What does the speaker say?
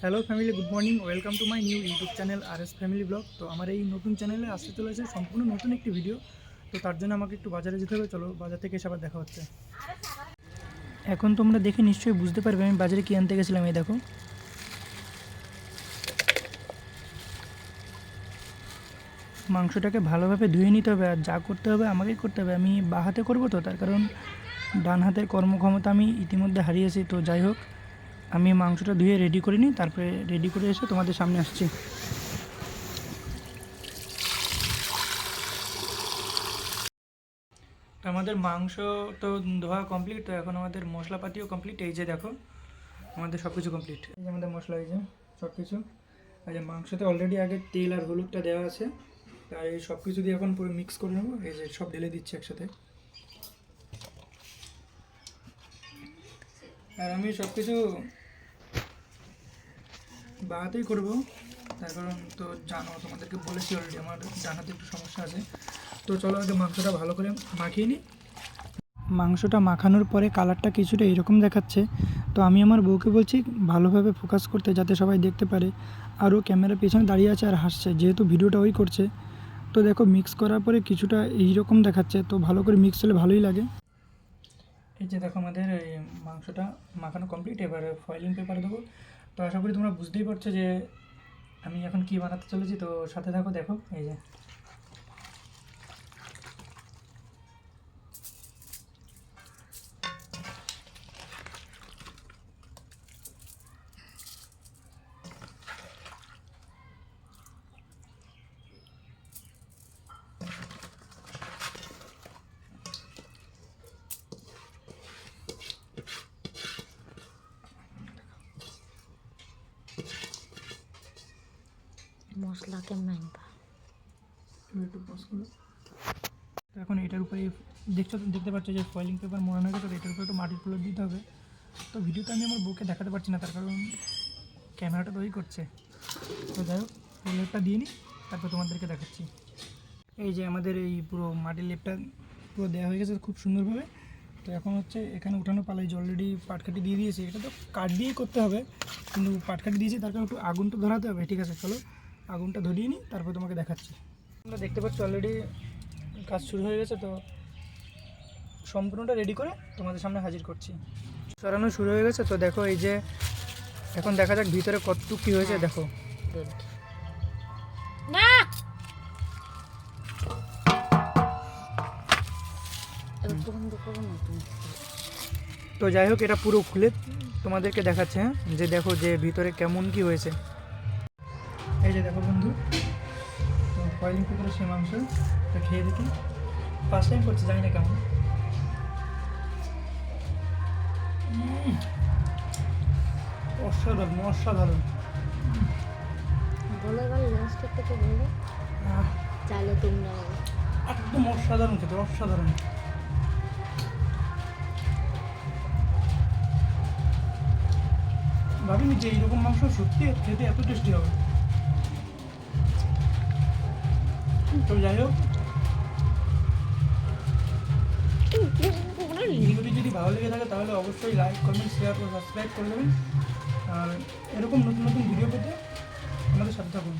Hello family, good morning. Welcome to my new YouTube channel RS family blog. তো আমার এই নতুন চ্যানেলে আসতে চলেছে সম্পূর্ণ নতুন একটি ভিডিও। তো তার জন্য আমাকে একটু বাজারে যেতে হবে। চলো বাজার থেকে এসে আবার দেখা হচ্ছে। এখন তোমরা দেখে নিশ্চয়ই বুঝতে পারবে আমি বাজারে কী আনতে গেছিলাম। এই দেখো, মাংসটাকে ভালোভাবে ধুয়ে নিতে হবে। আর যা করতে হবে আমাকেই করতে হবে। আমি বাঁ হাতে করবো, তো তার কারণ ডান হাতের কর্মক্ষমতা আমি ইতিমধ্যে হারিয়েছি। তো যাই হোক, আমি মাংসটা ধুয়ে রেডি করে নিই, তারপরে রেডি করে এসে তোমাদের সামনে আসছি। তো আমাদের মাংস তো ধোয়া কমপ্লিট। তো এখন আমাদের মশলাপাতিও কমপ্লিট। এই যে দেখো, আমাদের সব কিছু কমপ্লিট। এই যে আমাদের মশলা, এই যে সব কিছু। আর যে মাংসতে অলরেডি আগে তেল আর হলুদটা দেওয়া আছে। আর এই সব কিছু দিয়ে এখন পুরো মিক্স করে নেবো। এই যে সব ঢেলে দিচ্ছি একসাথে। আর আমি সব কিছু বাড়াতেই করবো, তার কারণ তো জানো, তোমাদেরকে বলেছি অলরেডি আমার ডান হাতে একটু সমস্যা আছে। তো চলো আগে মাংসটা ভালো করে মাখিয়ে নিই। মাংসটা মাখানোর পরে কালারটা কিছুটা এরকম দেখাচ্ছে। তো আমি আমার বউকে বলছি ভালোভাবে ফোকাস করতে, যাতে সবাই দেখতে পারে। আরও ক্যামেরার পেছনে দাঁড়িয়ে আছে আর হাসছে, যেহেতু ভিডিওটা ওই করছে। তো দেখো, মিক্স করার পরে কিছুটা এইরকম দেখাচ্ছে। তো ভালো করে মিক্স হলে ভালোই লাগে। এই যে দেখো, আমাদের এই মাংসটা মাখানো কমপ্লিট। এবারে ফয়েলিং পেপার দেবো। তো আশা করি তোমরা বুঝতেই পারছো যে আমি এখন কি বানাতে চলেছি। তো সাথে থাকো, দেখো। এই যে মশলা কেমন একটু পজ করো। তো এখন এটার উপরে দেখতে পাচ্ছ যে ফয়েলিং পেপার মোড়ানো হয়ে গেছে। তো এটার উপরে একটু মাটির ফুল দিতে হবে। তো ভিডিওতে আমি আমার বউকে দেখাতে পারছি না, তার কারণ ক্যামেরাটা তো ওই করছে। তো যাই হোক, এই লেপটা দিয়ে নিই, তারপর তোমাদেরকে দেখাচ্ছি। এই যে আমাদের এই পুরো মাটির লেপটা পুরো দেওয়া হয়ে গেছে খুব সুন্দরভাবে। তো এখন হচ্ছে এখানে উঠানো পালাই। যে অলরেডি পাটকাঠি দিয়ে দিয়েছি, এটা তো কাঠ দিয়েই করতে হবে, কিন্তু পাটকাঠি দিয়েছি তার কারণ একটু আগুনটা ধরাতে হবে। ঠিক আছে, চলো আগুনটা ধরিয়ে নিই, তারপর তোমাকে দেখাচ্ছি। তোমরা দেখতে পাচ্ছ অলরেডি কাজ শুরু হয়ে গেছে। তো সম্পূর্ণটা রেডি করে তোমাদের সামনে হাজির করছি। সরানো শুরু হয়ে গেছে। তো দেখো, এই যে এখন দেখা যাক ভিতরে কতটুকু কী হয়েছে। দেখো, না তো যাই হোক, এটা পুরো খুলে তোমাদেরকে দেখাচ্ছে। হ্যাঁ, যে দেখো যে ভিতরে কেমন কি হয়েছে। এই যে দেখো বন্ধু, ফয়েলিং পেপারে সে মাংস। তো খেয়ে দেখি, ফার্স্ট টাইম করছি, জানি না কেমন। অসাধারণ অসাধারণ। বলে এবার লাস্ট থেকে বলো, চাইলে তোমরা একদম অসাধারণ খেতে, অসাধারণ। ভাবিনি যে এইরকম মাংস সত্যি খেতে এত টেস্টি হবে। তো যাই হোক, ভিডিওটি যদি ভালো লেগে থাকে তাহলে অবশ্যই লাইক, কমেন্ট, শেয়ার ও সাবস্ক্রাইব করে দেবেন। আর এরকম নতুন নতুন ভিডিও পেতে আমাদের সাথে থাকুন।